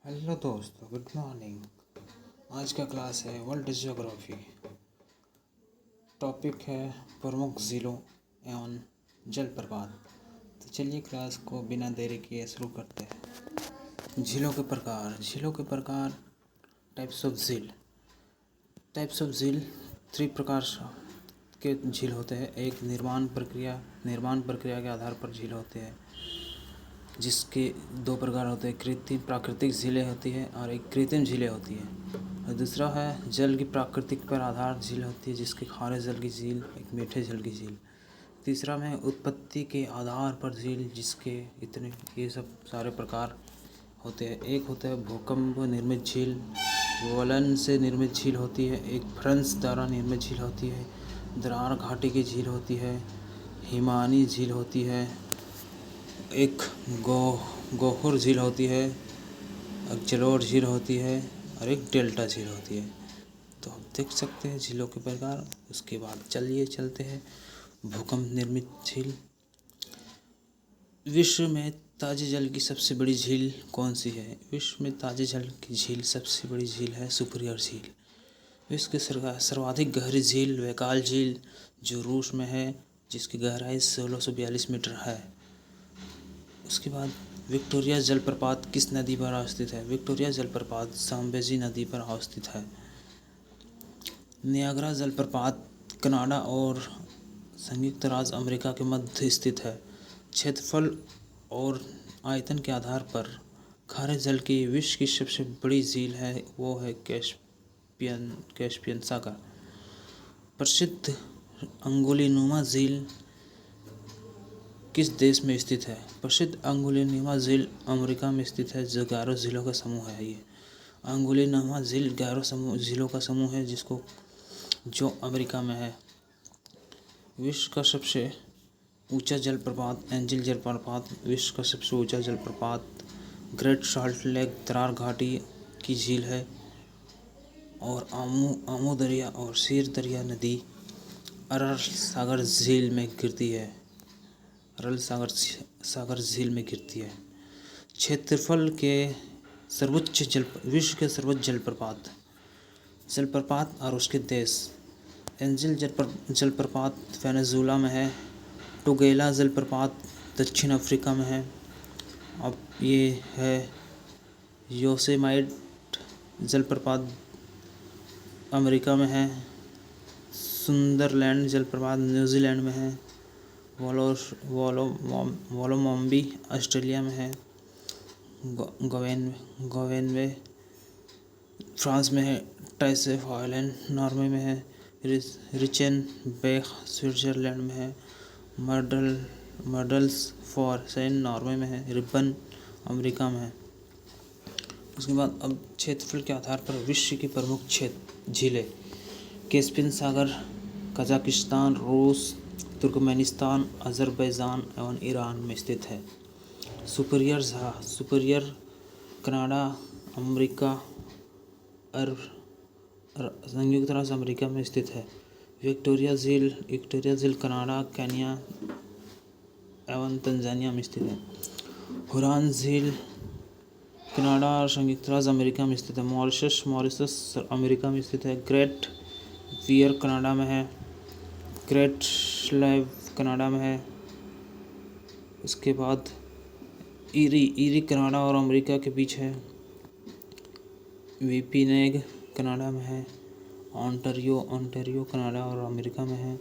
Hello दोस्तों, good morning. आज का क्लास है वर्ल्ड ज्योग्राफी। टॉपिक है प्रमुख झीलों एवं जलप्रपात। तो चलिए क्लास को बिना देरी किए शुरू करते हैं। झीलों के प्रकार टाइप्स ऑफ झील 3 प्रकार के झील होते हैं। एक निर्माण प्रक्रिया के आधार पर झील होते हैं, जिसके 2 प्रकार होते हैं। प्राकृतिक झीलें होती है और एक कृत्रिम झीलें होती है। और दूसरा है जल की प्राकृतिक पर आधार झील होती है, जिसके खारे जल की झील, एक मीठे जल की झील। तीसरा में उत्पत्ति के आधार पर झील, जिसके ये सब सारे प्रकार होते हैं। एक होता है भूकंप निर्मित झील, ज्वलन से निर्मित झील होती है। एक भ्रंश द्वारा निर्मित झील होती है। दरार घाटी की झील होती है। हिमानी झील होती है। एक गोहुर झील होती है। एक जलोढ़ झील होती है और एक डेल्टा झील होती है। तो हम देख सकते हैं झीलों के प्रकार। उसके बाद चलते हैं भूकंप निर्मित झील। विश्व में ताजे जल की सबसे बड़ी झील कौन सी है? विश्व में ताजे जल की झील सबसे बड़ी झील है सुपीरियर झील। विश्व की सर्वाधिक गहरी झील वैकाल झील, जो रूस में है, जिसकी गहराई 1642 मीटर है। उसके बाद विक्टोरिया जलप्रपात किस नदी पर अवस्थित है? विक्टोरिया जलप्रपात ज़ाम्बेज़ी नदी पर अवस्थित है। नियाग्रा जलप्रपात कनाडा और संयुक्त राज्य अमेरिका के मध्य स्थित है। क्षेत्रफल और आयतन के आधार पर खारे जल की विश्व की सबसे बड़ी झील है, वो है कैस्पियन सागर। प्रसिद्ध अंगुलीनुमा झील किस देश में स्थित है? प्रसिद्ध अंगुलीनुमा झील अमेरिका में स्थित है, जो 11 झीलों का समूह है। ये अंगुलीनुमा झील 11 झीलों का समूह है, जो अमेरिका में है। विश्व का सबसे ऊंचा जलप्रपात एंजिल जलप्रपात। विश्व का सबसे ऊंचा जलप्रपात ग्रेट साल्ट लेक दरार घाटी की झील है। और आमू दरिया और सीर दरिया नदी अरल सागर झील में गिरती है। क्षेत्रफल के विश्व के सर्वोच्च जलप्रपात और उसके देश। एंजिल जलप्रपात वेनेजुएला में है। टुगेला जलप्रपात दक्षिण अफ्रीका में है। अब ये है योसेमाइट जलप्रपात अमेरिका में है। सुंदरलैंड जलप्रपात न्यूजीलैंड में है। वोलोमोम्बी ऑस्ट्रेलिया में है। गोवेनवे फ्रांस में है। टाइसेफ आइलैंड नॉर्वे में है। रिचेन बेक स्विट्जरलैंड में है। मर्डल्स फॉर सेन नॉर्वे में है। रिबन अमेरिका में है। उसके बाद अब क्षेत्रफल के आधार पर विश्व की प्रमुख झीलें। कैस्पियन सागर कजाकिस्तान, रूस, तुर्कमेनिस्तान, अज़रबैजान एवं ईरान में स्थित है। सुपीरियर कनाडा, अमेरिका और संयुक्त राज्य अमेरिका में स्थित है। विक्टोरिया झील कनाडा, केन्या एवं तंजानिया में स्थित है। हुरॉन झील कनाडा और संयुक्त राज्य अमेरिका में स्थित है। मॉरिशस अमेरिका में स्थित है। ग्रेट वियर कनाडा में है। ग्रेट स्लेव कनाडा में है। उसके बाद ईरी कनाडा और अमेरिका के बीच है। विपिनेग कनाडा में है। ओंटारियो कनाडा और अमेरिका में है।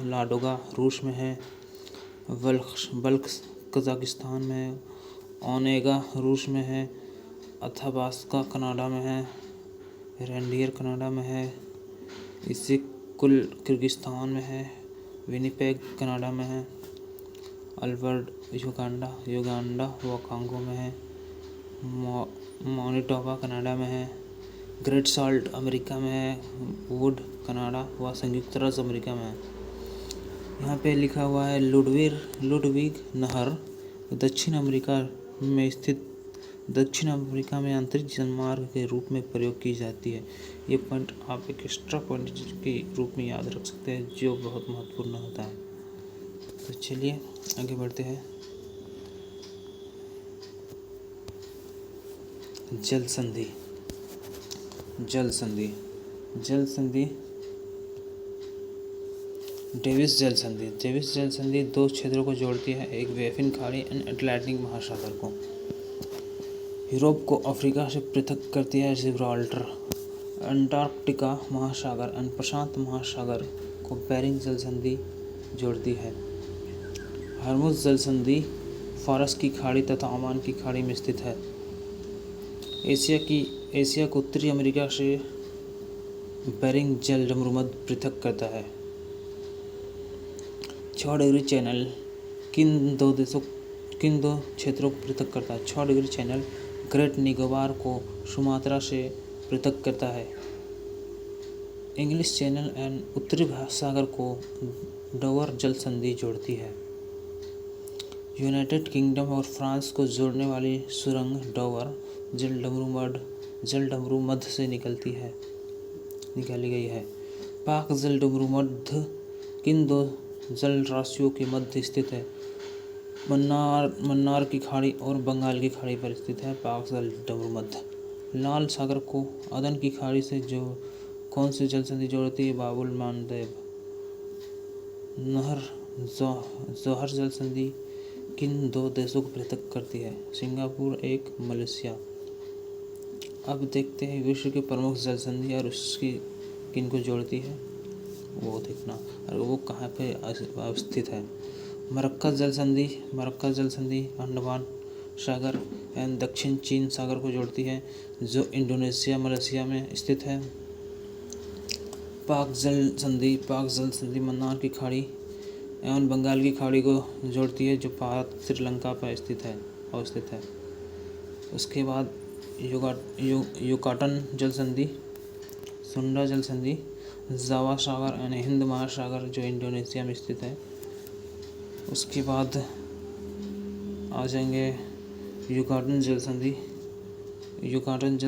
लाडोगा रूस में है। बल्ख कजाकिस्तान में है। ओनेगा रूस में है। अथाबास्का कनाडा में है। रेंडियर कनाडा में है। इसिक्कुल किर्गिस्तान में है। विनिपेग कनाडा में है। अल्बर्ट युगांडा व कांगो में है। मैनिटोबा कनाडा में है। ग्रेट साल्ट अमेरिका में है। वुड कनाडा व संयुक्त राज्य अमेरिका में है। यहाँ पे लिखा हुआ है लुडविग नहर दक्षिण अमेरिका में आंतरिक जलमार्ग के रूप में प्रयोग की जाती है। ये पॉइंट आप एक एक्स्ट्रा पॉइंट के रूप में याद रख सकते हैं, जो बहुत महत्वपूर्ण होता है। तो चलिए आगे बढ़ते हैं। जल संधि। जल संधि जल संधि डेविस जल संधि। डेविस जल संधि दो क्षेत्रों को जोड़ती है, एक बेफिन खाड़ी और अटलांटिक महासागर को। यूरोप को अफ्रीका से पृथक करती है जिब्राल्टर। अंटार्कटिका महासागर और प्रशांत महासागर को बेरिंग जल संधि जोड़ती है। हर्मुज जल संधि फारस की खाड़ी तथा ओमान की खाड़ी में स्थित है। एशिया को उत्तरी अमेरिका से बेरिंग जल डमरूमध्य पृथक करता है। 6 डिग्री चैनल किन दो क्षेत्रों को पृथक करता है। 6 डिग्री चैनल ग्रेट निकोबार को सुमात्रा से पृथक करता है। इंग्लिश चैनल एंड उत्तरी सागर को डोवर जल संधि जोड़ती है। यूनाइटेड किंगडम और फ्रांस को जोड़ने वाली सुरंग डोवर जल डमरूमध्य से निकाली गई है। पाक जल डमरूमध्य किन दो जल राशियों के मध्य स्थित है। मन्नार की खाड़ी और बंगाल की खाड़ी पर स्थित है पाक जल डमरूमध्य। लाल सागर को अदन की खाड़ी से जो कौन सी जल संधि जोड़ती है। बाबुल मानदेव नहर जौहर जल संधि किन दो देशों को पृथक करती है। सिंगापुर एक मलेशिया। अब देखते हैं विश्व की प्रमुख जल संधि और उसकी किन को जोड़ती है वो देखना, और वो कहाँ पे अवस्थित है। मरक्कज जल संधि अंडमान सागर एवं दक्षिण चीन सागर को जोड़ती है, जो इंडोनेशिया मलेशिया में स्थित है। पाक जल संधि मन्नार की खाड़ी एवं बंगाल की खाड़ी को जोड़ती है, जो भारत श्रीलंका पर अवस्थित है। उसके बाद युकाटन जल संधि, सुंडा जल संधि, जावा सागर एवं हिंद महासागर जो इंडोनेशिया में स्थित है। उसके बाद आ जाएंगे युकाटन जल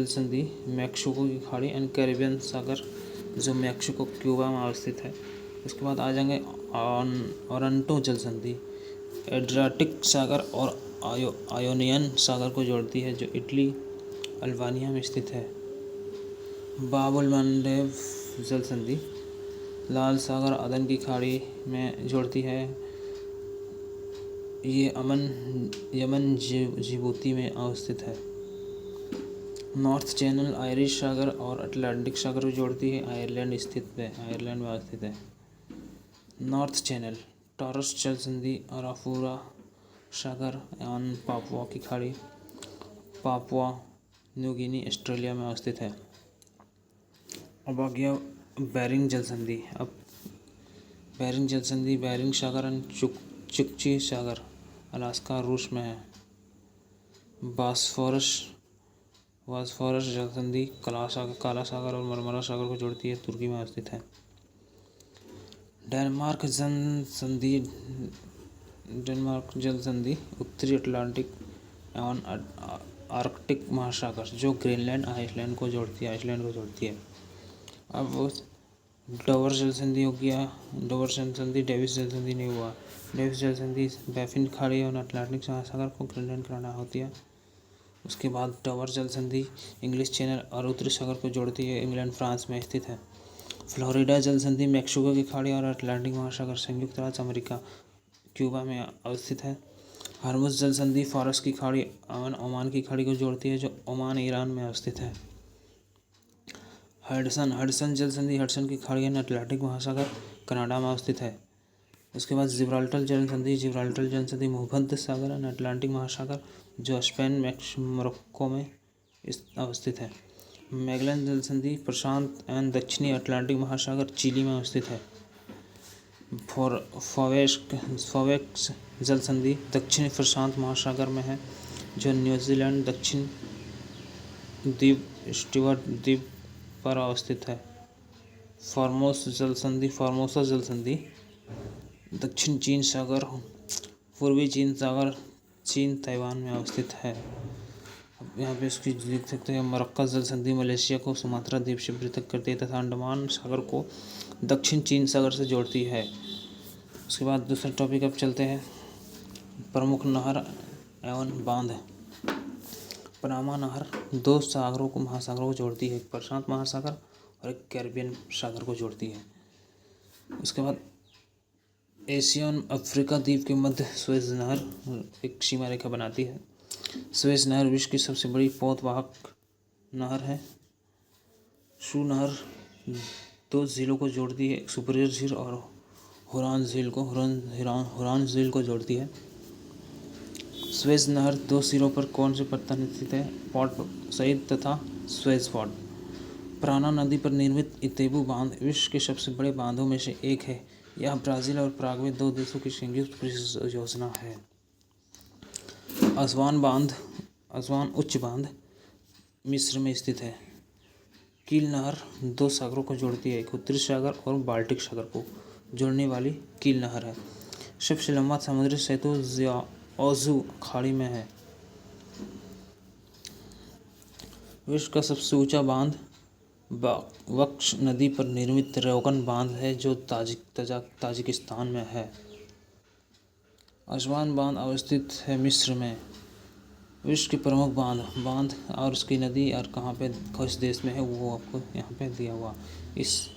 संधि मैक्सिको की खाड़ी एंड कैरिबियन सागर जो मैक्सिको क्यूबा में अवस्थित है। उसके बाद आ जाएंगे ओरंटो जल संधि, एड्रियाटिक सागर और आयोनियन सागर को जोड़ती है, जो इटली अल्बानिया में स्थित है। बाबुल मानदेव जल संधि लाल सागर अदन की खाड़ी में जोड़ती है। ये यमन जिबूती में अवस्थित है। नॉर्थ चैनल आयरिश सागर और अटलांटिक सागर को जोड़ती है, आयरलैंड में अवस्थित है। नॉर्थ चैनल टॉरस जल संधि अराफुरा सागर एवं पापुआ की खाड़ी पापुआ न्यू गिनी ऑस्ट्रेलिया में अवस्थित है। अब आ गया बेरिंग जल संधि। अब बेरिंग जल संधि बेरिंग सागर और चुकची सागर अलास्का रूस में है। बॉस्फोरस जल संधि काला सागर और मरमरा सागर को जोड़ती है, तुर्की में अवस्थित है। डेनमार्क जल संधि उत्तरी अटलांटिक एवं आर्कटिक महासागर जो ग्रीनलैंड आइसलैंड को जोड़ती है। अब डोवर जल संधि हो गया। डोवर जल संधि डेविस जल संधि नहीं हुआ। डेविस जल संधि बैफिन खाड़ी और अटलांटिक महासागर को ग्रीनलैंड कराना होती है। उसके बाद डोवर जल संधि इंग्लिश चैनल और उत्तरी सागर को जोड़ती है, इंग्लैंड फ्रांस में स्थित है। फ्लोरिडा जल संधि मैक्सिको की खाड़ी और अटलांटिक महासागर संयुक्त राज्य अमेरिका क्यूबा में अवस्थित है। हर्मुज जल संधि फारस की खाड़ी और ओमान की खाड़ी को जोड़ती है, जो ओमान ईरान में अवस्थित है। हडसन जल संधि हडसन की खाड़ी और अटलांटिक महासागर कनाडा में अवस्थित है। उसके बाद जिब्राल्टर जल संधि भूमध्य सागर और अटलांटिक महासागर जो स्पेन मोरक्को में अवस्थित है। मैगेलन जल संधि प्रशांत एवं दक्षिणी अटलांटिक महासागर चिली में अवस्थित है। फोवेक्स जल संधि दक्षिणी प्रशांत महासागर में है, जो न्यूजीलैंड दक्षिण द्वीप स्टीवर्ट द्वीप पर अवस्थित है। फॉर्मोसा जल संधि दक्षिण चीन सागर पूर्वी चीन सागर चीन ताइवान में अवस्थित है। अब यहाँ पे इसकी लिख सकते हैं। मरक्कज जल संधि मलेशिया को सुमात्रा द्वीप से पृथक करती है तथा अंडमान सागर को दक्षिण चीन सागर से जोड़ती है। उसके बाद दूसरा टॉपिक अब चलते हैं प्रमुख नहर एवं बांध। पनामा नहर दो सागरों को महासागरों को जोड़ती है, एक प्रशांत महासागर और एक कैरिबियन सागर को जोड़ती है। उसके बाद एशिया और अफ्रीका द्वीप के मध्य सुएज नहर एक सीमा रेखा बनाती है। सुएज नहर विश्व की सबसे बड़ी पोतवाहक नहर है। शू नहर दो झीलों को जोड़ती है, एक सुपीरियर झील और हुरान झील को जोड़ती है। सुएज नहर दो सिरों पर कौन से पत्थर स्थित है? पोर्ट सईद तथा सुएज फोर्ट। प्राना नदी पर निर्मित इतेबू बांध विश्व के सबसे बड़े बांधों में से एक है। यह ब्राज़ील और पराग्वे दो देशों की संयुक्त परियोजना है। असवान उच्च बांध मिस्र में स्थित है। कील नहर दो सागरों को जोड़ती है, एक उत्तरी सागर और बाल्टिक सागर को जोड़ने वाली कील नहर है। सबसे लंबा समुद्री सेतु ज़ाओज़ू खाड़ी में है। विश्व का सबसे ऊंचा बांध वक्श नदी पर निर्मित रोगन बांध है जो ताजिकिस्तान में है। असवान बांध अवस्थित है मिस्र में। विश्व के प्रमुख बांध और उसकी नदी और कहाँ पे किस देश में है वो आपको यहाँ पे दिया हुआ इस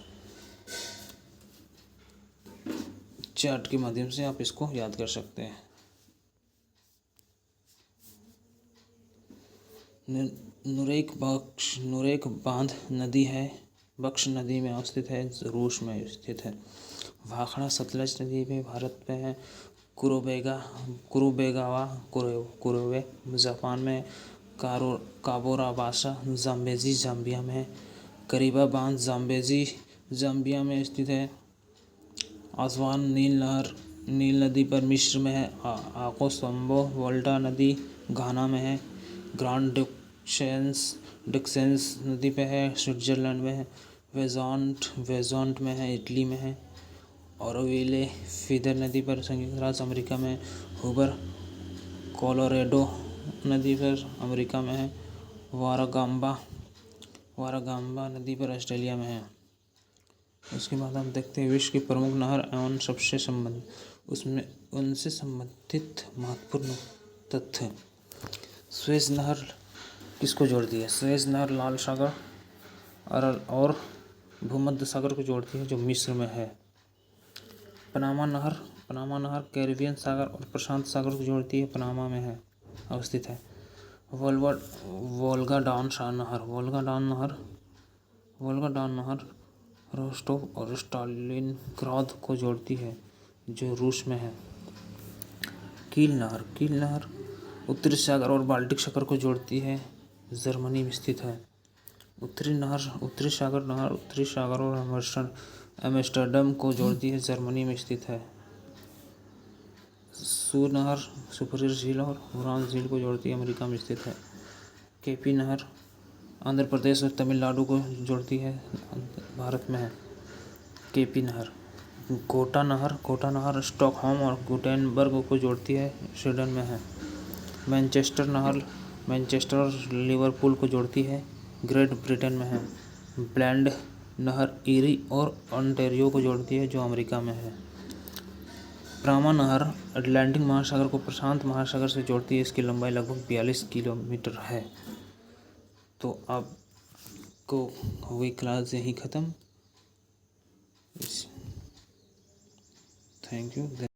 चार्ट के माध्यम से आप इसको याद कर सकते हैं। नुरेक बांध नदी है, बक्श नदी में अवस्थित है, रूस में स्थित है। भाखड़ा सतलज नदी में भारत में है। कुरोबे जापान में। काबोराबासा जाम्बेजी जाम्बिया में है। करीबा बांध जाम्बेजी जाम्बिया में स्थित है। आसवान नील नदी पर मिस्र में है। आकोसम्बो वोल्टा नदी घाना में है। ग्रांड डिक्सेंस नदी पे है, स्विट्जरलैंड में है। वेज़ोंट में है, इटली में है। ओरोविले फीदर नदी पर संयुक्त राज्य अमेरिका में। हुबर कोलोराडो नदी पर अमेरिका में है। वारागाम्बा नदी पर ऑस्ट्रेलिया में है। उसके बाद हम देखते हैं विश्व की प्रमुख नहर एवं उनसे संबंधित महत्वपूर्ण तथ्य। सुएज नहर किसको जोड़ती है? सुएज नहर लाल सागर और भूमध्य सागर को जोड़ती है जो मिस्र में है। पनामा नहर कैरिबियन सागर और प्रशांत सागर को जोड़ती है, पनामा में है अवस्थित है। वोल्गा डॉन नहर रोस्टोव और स्टालिनग्राद को जोड़ती है जो रूस में है। कील नहर उत्तरी सागर और बाल्टिक सागर को जोड़ती है, जर्मनी में स्थित है। उत्तरी सागर और एम्स्टर्डम को जोड़ती है, जर्मनी में स्थित है। सू नहर सुपीरियर झील और हुरान झील को जोड़ती है, अमेरिका में स्थित है। केपी नहर आंध्र प्रदेश और तमिलनाडु को जोड़ती है, भारत में है। केपी नहर। गोटा नहर स्टॉकहोम और गुटेनबर्ग को जोड़ती है, स्वीडन में है। मैनचेस्टर नहर मैनचेस्टर और लिवरपूल को जोड़ती है, ग्रेट ब्रिटेन में है। ब्लेंड नहर ईरी और ओंटारियो को जोड़ती है जो अमेरिका में है। प्रामा नहर अटलांटिक महासागर को प्रशांत महासागर से जोड़ती है, इसकी लंबाई लगभग 42 किलोमीटर है। तो आपको हुई क्लास यहीं ख़त्म। Thank you.